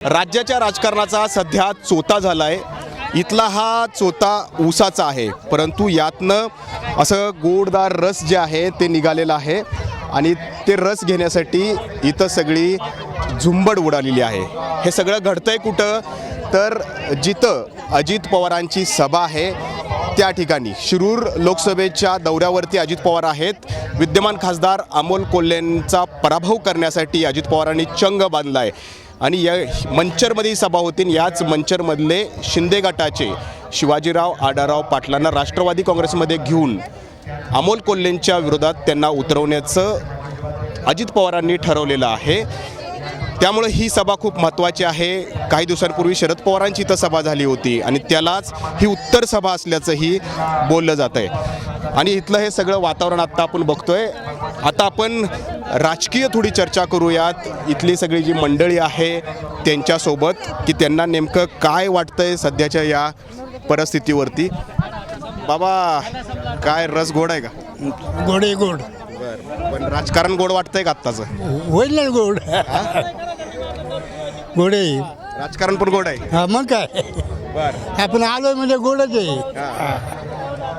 राज्याच्या राजकारणाचा सध्या चोता झालाय। इथला हा चोता ऊसाचा आहे, परंतु यातनं असं गोडदार रस जे आहे ते निघालेलं आहे आणि ते रस घेण्यासाठी इथं सगळी झुंबड उडालेली आहे। हे सगळं घडतंय कुठं तर जिथं अजित पवारांची सभा आहे त्या ठिकाणी शिरूर लोकसभेच्या दौऱ्यावरती अजित पवार आहेत। विद्यमान खासदार अमोल कोल्हेंचा पराभव करण्यासाठी अजित पवारांनी चंग बांधला आहे आणि या मंचरमध्ये सभा होती। याच मंचरमधले शिंदे गटाचे शिवाजीराव आढळराव पाटलांना राष्ट्रवादी काँग्रेसमध्ये घेऊन अमोल कोल्हेंच्या विरोधात त्यांना उतरवण्याचं अजित पवारांनी ठरवलेलं आहे। त्यामुळे ही सभा खूप महत्त्वाची आहे। काही दिवसांपूर्वी शरद पवारांची इथं सभा झाली होती आणि त्यालाच ही उत्तर सभा असल्याचंही बोललं जात आहे आणि इथलं हे सगळं वातावरण आत्ता आपण बघतोय। आता आपण राजकीय थोडी चर्चा करूयात। इथली सगळी जी मंडळी आहे त्यांच्यासोबत की त्यांना नेमकं काय वाटतंय सध्याच्या या परिस्थितीवरती। बाबा काय रस गोड आहे का? गोड आहे गोड. बरं, पण राजकारण गोड वाटतंय का आत्ताचं? होईल ना गोड. गोड आहे राजकारण पण गोड आहे। हा मग काय बरं, आपण आलोय म्हणजे गोडच आहे.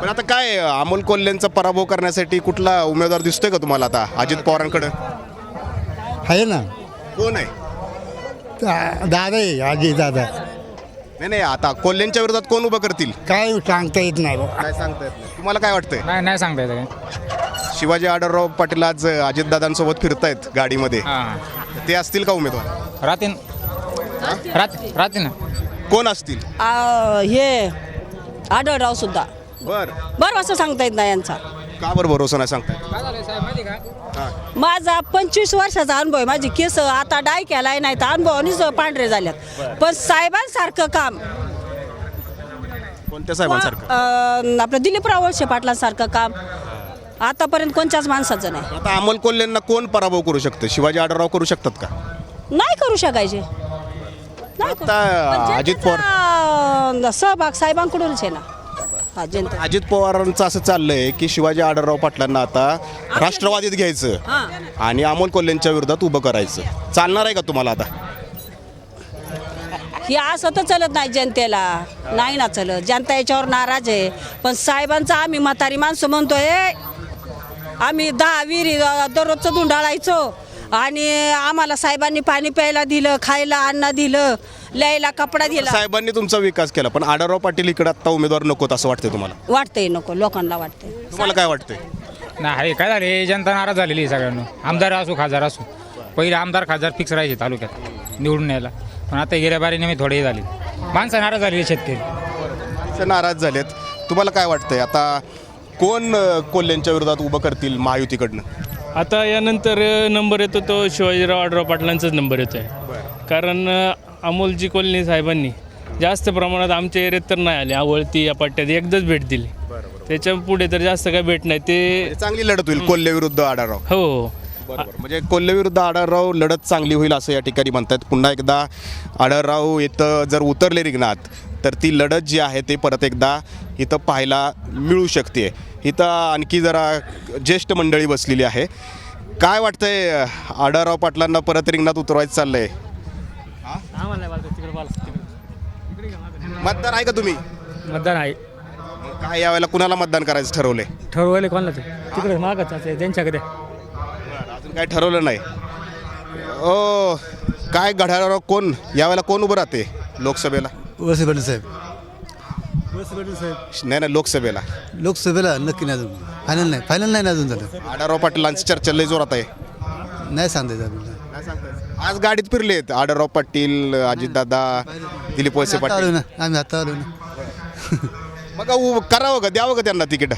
पण आता काय अमोल कोल्हेंचा पराभव करण्यासाठी कुठला उमेदवार दिसतोय का तुम्हाला आता अजित पवारांकडे? आहे ना कोण आहे? दादा आहे आजी दादा. नाही, आता कोल्हेंच्या विरोधात कोण उभं करतील काय सांगता येत नाही. काय सांगता येत नाही। तुम्हाला काय वाटतंय? नाही सांगता येतं काय. शिवाजी आढळराव पाटील आज अजितदादांसोबत फिरतायत गाडीमध्ये, हां ते असतील का उमेदवार? राहतीन ना. कोण असतील? हे आढळराव सुद्धा बरं असं सांगता येत नाही यांचा. का बरं भरोसा नाही सांगताय? काय झालं साहेब माहिती का? माझा 25 वर्षाचा अनुभव आहे. माझी केस आता डाय केलाय नाही तर अनुभवानीच पांढरे झाल्यात. पण साहेबांसारखं काम कोणत्या साहेबांसारखं? आपलं दिलीपराव वळसे पाटलांसारखं काम आतापर्यंत कोणत्याच माणसाचं नाही. आता अमोल कोल्हेंना कोण पराभव करू शकतं? शिवाजी आढळराव करू शकतात का? नाही करू शकायचे. नाही करू. आता पण अजित जनतेचा सहभाग साहेबांकडूनच आहे ना. हा जनता. अजित पवारांचं असं चाललंय की शिवाजी आढळराव पाटलांना आता राष्ट्रवादीत घ्यायचं हां. आणि अमोल कोल्हेंच्या विरोधात उभं करायचं। चालणार आहे का तुम्हाला आता? हे असं तर चलत नाही जनतेला. नाही ना चलत. जनता याच्यावर नाराज आहे. पण साहेबांचा आम्ही म्हातारी माणसं म्हणतोय आम्ही 10 विहिरी दररोजचं धुंडाळायचो आणि आम्हाला साहेबांनी पाणी प्यायला दिलं, खायला अन्न दिलं, लिहायला कपडा दिला. साहेबांनी तुमचा विकास केला, पण आढळराव पाटील इकडे आता उमेदवार नकोत असं वाटतंय तुम्हाला? वाटतंय नको, लोकांना वाटतंय. तुम्हाला काय वाटतंय? नाही काय झाले, जनता नाराज झालेली आहे सगळ्यांना. आमदार असो खासदार असो, पहिले आमदार खासदार फिक्स राहायचे तालुक्यात निवडून यायला, पण आता गेल्या बारीने मी थोडे झाले. माणसं नाराज झालेली, शेतकरी नाराज झालेत. तुम्हाला काय वाटतंय आता कोण कोल्हेंच्या विरोधात उभं करतील महायुतीकडनं? आता यानंतर नंबर येतो तो शिवाजीराव आढळराव पाटलांचाच नंबर येतो आहे. कारण अमोलजी कोल्हे साहेबांनी जास्त प्रमाणात आमच्या एरियात तर नाही आले. आवळती या पट्ट्यात एकदाच भेट दिली, त्याच्या पुढे तर जास्त काय भेट नाही. ते चांगली लढत होईल कोल्हे विरुद्ध आढळराव. हो बरोबर, म्हणजे कोल्हे विरुद्ध आढळराव लढत चांगली होईल असं या ठिकाणी म्हणतात। पुन्हा एकदा आढळराव इथं जर उतरले रिंगणात तर ती लढत जी आहे ते परत एकदा इथं पाहायला मिळू शकते। इथं आणखी जरा ज्येष्ठ मंडळी बसलेली आहे। काय वाटतंय आढळराव पाटलांना परत रिंगणात उतरवायचं चाललंय? मतदार आहे का तुम्ही? मतदान आहे. मग काय यावेळेला कुणाला मतदान करायचं ठरवलंय? ठरवले कोणाला ते तिकडे मागत त्यांच्याकडे अजून काय ठरवलं नाही? ओ काय घड्याळावर कोण यावेळेला कोण उभं राहते लोकसभेला? वळसे पाटील साहेब. नाही लोकसभेला. लोकसभेला नक्की नाही अजून. फायनल नाही अजून झालं. आढळराव पाटीलांची चर्चा लय जोरात आहे. नाही सांगता येत आपल्याला. आज गाडीत फिरलेत आढळराव पाटील, अजितदादा, दिलीप वळसे पाटील. आम्ही आता आलो ना. मग करावं का, द्यावं का त्यांना तिकीट?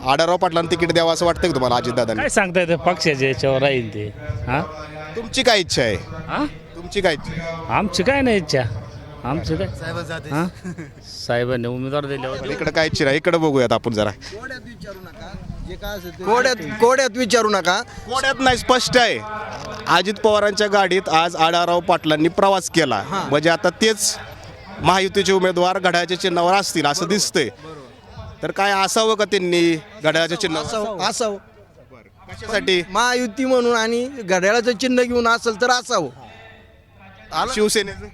आढळराव पाटलांना तिकीट द्यावं असं वाटतंय का तुम्हाला अजितदादांनी? काय सांगता येतं, पक्षाच्या याच्यावर राहील ते. हां तुमची काय इच्छा आहे? हां तुमची काय इच्छा आहे? आमची काय नाही इच्छा. आमचं काय हां साहेबांनी उमेदवार दिल्यावर इकडे काय इच्छा आहे? इकडे बघूयात आपण जरा. कोड्यात विचारू नका. कोड्यात नाही, स्पष्ट आहे. अजित पवारांच्या गाडीत आज आढळराव पाटलांनी प्रवास केला, म्हणजे आता तेच महायुतीचे उमेदवार घड्याळाच्या चिन्हावर असतील असं दिसतंय. तर काय असावं का त्यांनी घड्याळाच्या चिन्हावर? असावं कशासाठी? महायुती म्हणून आणि घड्याळाचं चिन्ह घेऊन असेल तर असावं. शिवसेनेचं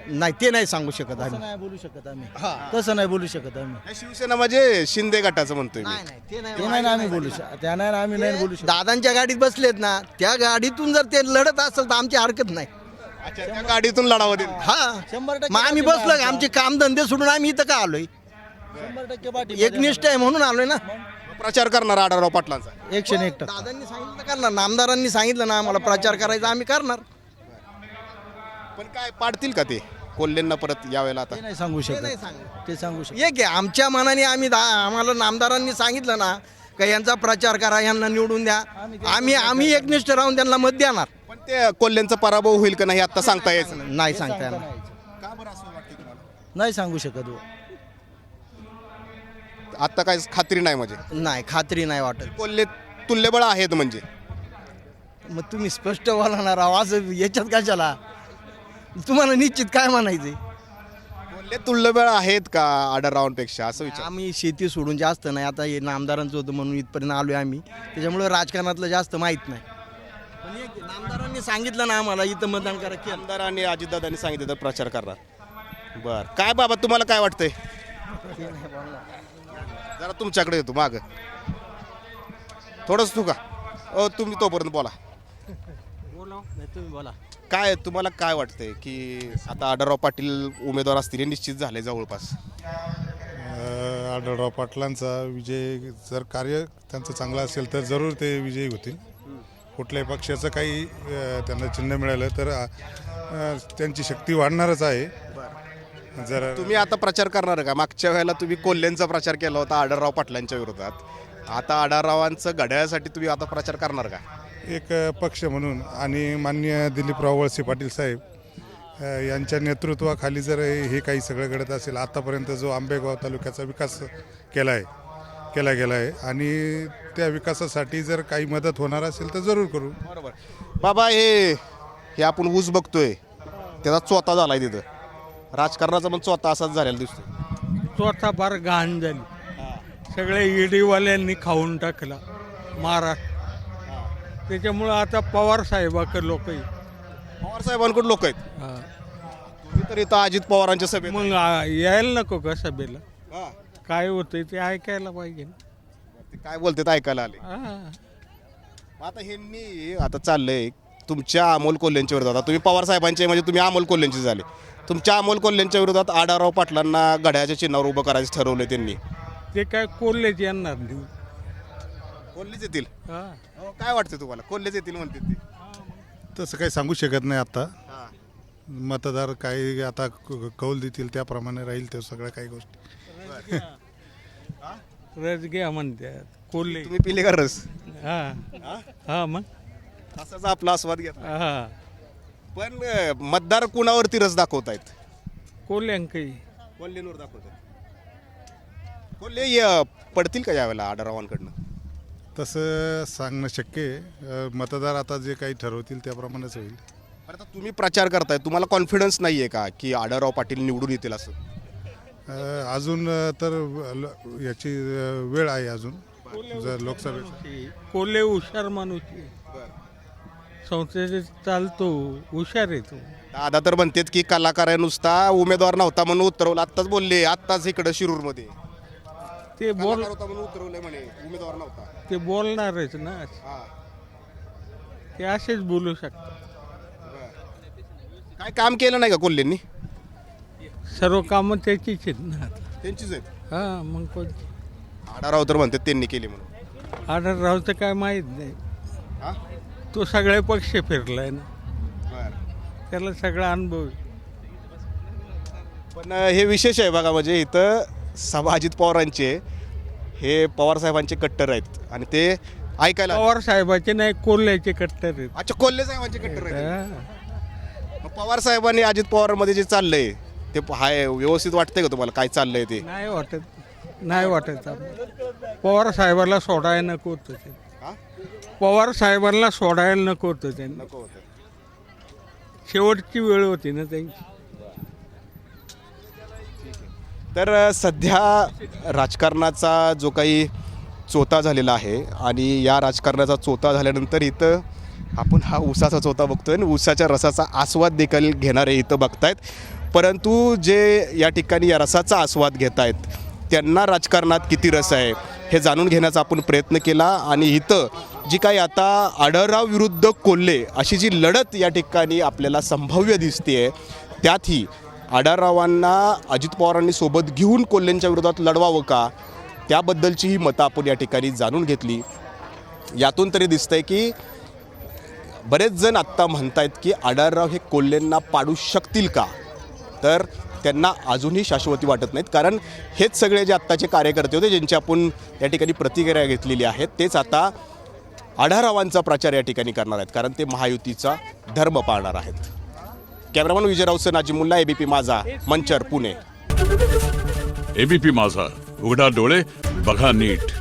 नाही ते नाही सांगू शकत आम्ही नाही बोलू शकत आम्ही तसं नाही बोलू शकत आम्ही शिवसेना म्हणजे शिंदे गटाचं म्हणतोय मी. ते नाही ना आम्ही बोलू शकत त्या नाही आम्ही नाही बोलू शकत दादांच्या गाडीत बसलेत ना त्या गाडीतून जर ते लढत असेल तर आमची हरकत नाही. अच्छा, त्या गाडीतून लढावं दे. हा 100% मग आम्ही बसलो का? आमचे कामधंदे सोडून आम्ही इथं का आलोय? 100% पाठी एकनिष्ठ आहे म्हणून आलोय ना. प्रचार करणार आढळराव पाटलांचा. 101%. दादांनी सांगितलं तर करणार, नामदारांनी सांगितलं ना आम्हाला प्रचार करायचा आम्ही करणार. पण काय पाडतील का ते कोल्हेंना परत यावेळेला आता? ते नाही सांगू शकत ते सांगू शकत एक आहे आमच्या मनाने आम्हाला नामदारांनी सांगितलं ना का यांचा प्रचार करा, यांना निवडून द्या, आम्ही एकनिष्ठ राहून त्यांना मत देणार. पण ते कोल्हेंचा पराभव होईल का नाही आता सांगता यायचं नाही सांगता येणार. नाही सांगू शकत आता काय खात्री नाही म्हणजे नाही खात्री नाही वाटत. कोल्हे तुल्यबळ आहेत म्हणजे. मग तुम्ही स्पष्ट बोलणार आहो असं याच्यात कशाला? तुम्हाला निश्चित काय म्हणायचे? कोल्हे तुल्यबळ आहेत का आढळरावांपेक्षा असं विचार. आम्ही शेती सोडून जास्त नाही, आता हे नामदारांचं होतं म्हणून इथपर्यंत आलोय आम्ही, त्याच्यामुळे राजकारणातलं जास्त माहीत नाही. पण एक नामदारांनी सांगितलं ना आम्हाला इथं मतदान करा की आमदार आणि अजितदादांनी सांगितलं तर प्रचार करणार. बर काय बाबा तुम्हाला काय वाटतंय? जरा तुमच्याकडे येतो माग थोडंच तू का तुम्ही तोपर्यंत बोला. तुम्ही बोला. काय तुम्हाला काय वाटतंय की आता आढळराव पाटील उमेदवार असतील हे निश्चित झाले जवळपास? आढळराव पाटलांचा विजय जर कार्य त्यांचं चांगलं असेल तर जरूर ते विजयी होतील. कुठल्याही पक्षाचं काही त्यांना चिन्ह मिळालं तर त्यांची शक्ती वाढणारच आहे. जर तुम्ही आता प्रचार करणार का? मागच्या वेळेला तुम्ही कोल्हेंचा प्रचार केला होता आढळराव पाटलांच्या विरोधात, आता आढळरावांचं घड्याळासाठी तुम्ही आता प्रचार करणार का? एक पक्ष म्हणून आणि माननीय दिलीपराव वळसे पाटील साहेब यांच्या नेतृत्वाखाली जर हे काही सगळं घडत असेल, आतापर्यंत जो आंबेगाव तालुक्याचा विकास केला गेला आहे आणि त्या विकासासाठी जर काही मदत होणार असेल तर जरूर करू. बरोबर बाबा. हे आपण ऊस बघतोय त्याचा चोथा झालाय तिथं. राजकारणाचा पण चोथा असाच झालेला दिसतो. स्वतः फार घाण झाली, सगळ्या ईडीवाल्यांनी खाऊन टाकला महाराष्ट्र. त्याच्यामुळं आता पवार साहेबाकडे लोक पवार साहेबांकडून लोक आहेत. तुम्ही तर इथं अजित पवारांच्या सभेत मग यायला नको का सभेला? हा. काय होतंय ते ऐकायला पाहिजे ना. ते काय बोलतात ऐकायला आले. हा. मग आता ह्यांनी आता चाललंय तुमच्या अमोल कोल्हेंच्या विरोधात. आता तुम्ही पवार साहेबांचे म्हणजे तुम्ही अमोल कोल्हेंचे झाले. तुमच्या अमोल कोल्हेंच्या विरोधात आढळराव पाटलांना घड्याळाच्या चिन्हावर उभं करायचं ठरवलं त्यांनी. ते काय कोल्हेच येणार नाही. कोल्हेच येतील? हा. काय वाटतं तुम्हाला? कोल्हेच येतील म्हणते ते? तसं काही सांगू शकत नाही आता. हा. मतदार काही आता कौल देतील त्याप्रमाणे राहील ते सगळ्या काही गोष्टी. रस घ्या म्हणतात कोल्हे. तुम्ही पिले का रस? हा हा मग असाच आपला आस्वाद घ्या. हा पण मतदार कुणावरती रस दाखवतायत? कोल्ह्यांकही कोल्हेंवर दाखवतात. कोल्हे पडतील का यावेळेला आढळरावांकडनं? तसं सांगणं शक्य आहे. मतदार आता जे काही ठरवतील त्याप्रमाणेच होईल. बरं, आता तुम्ही प्रचार करताय, तुम्हाला कॉन्फिडन्स नाही आहे का की आढळराव पाटील निवडून येतील असं? अजून तर याची वेळ आहे अजून. जर लोकसभेत कोल्हे हुशार माणूस आहे. संसदेत चालतो, हुशार आहे तो. दादा तर म्हणतात की कलाकार आहे नुसता, उमेदवार नव्हता म्हणून उतरवलं. आत्ताच बोलले, आत्ताच इकडं शिरूरमध्ये ते कलाकार होता म्हणून उतरवलंय म्हणे, उमेदवार नव्हता. ते बोलणारच ना. हा. ते असेच बोलू शकतात. काय काम केलं नाही का कोल्हेंनी? सर्व कामं त्याचीच आहेत ना आता. त्यांचीच आहेत. हा मग कोणती? आढळराव तर म्हणतात त्यांनी केली म्हणून. आढळरावचं काय माहीत नाही. हा? तो सगळे पक्ष फिरलाय ना, बरं. त्याला सगळा अनुभव आहे. पण हे विशेष आहे बघा, म्हणजे इथं सभा अजित पवारांचे हे पवार साहेबांचे कट्टर आहेत आणि ते ऐकायला. पवार साहेबाचे नाही, कोल्ह्याचे कट्टर आहेत. अच्छा, कोल्हे साहेबांचे कट्टर आहेत. हा. मग पवार साहेबांनी अजित पवारमध्ये जे चाललंय ते हाय व्यवस्थित वाटतंय का तुम्हाला? काय चाललंय ते? नाही वाटत आम्हाला. पवार साहेबांना सोडायला नको होतं ते. हा? पवार साहेबांना सोडायला नको होतं त्यांनी. नको होतं. शेवटची वेळ होती ना त्यांची. तर सध्या राजकारणाचा जो काही चोथा झालेला आहे आणि या राजकारणाचा चोथा झाल्यानंतर इथं आपण हा ऊसाचा चोथा बघतोय आणि ऊसाच्या रसाचा आस्वाद देखील घेणारे इथं बघतायत. परंतु जे या ठिकाणी या रसाचा आस्वाद घेत आहेत त्यांना राजकारणात किती रस आहे हे जाणून घेण्याचा आपण प्रयत्न केला. आणि इथं जी काही आता आढळराव विरुद्ध कोल्हे अशी जी लढत या ठिकाणी आपल्याला संभाव्य दिसते त्यातही आढळरावांना अजित पवारांनी सोबत घेऊन कोल्हेंच्या विरोधात लढवावं का त्याबद्दलची ही मतं आपण या ठिकाणी जाणून घेतली. यातून तरी दिसतंय की बरेच जण आत्ता म्हणतायत की आढळराव हे कोल्हेंना पाडू शकतील का, तर त्यांना अजूनही शाश्वती वाटत नाहीत. कारण हेच सगळे जे आत्ताचे कार्यकर्ते होते ज्यांची आपण या ठिकाणी प्रतिक्रिया घेतलेली आहेत तेच आता आढळरावांचा प्रचार या ठिकाणी करणार आहेत, कारण ते महायुतीचा धर्म पाळणार आहेत. कॅमेरामन विजय राऊत, नाजिमुल्ला, एबीपी माझा, मंचर, पुणे. एबीपी माझा, उघडा डोळे बघा नीट.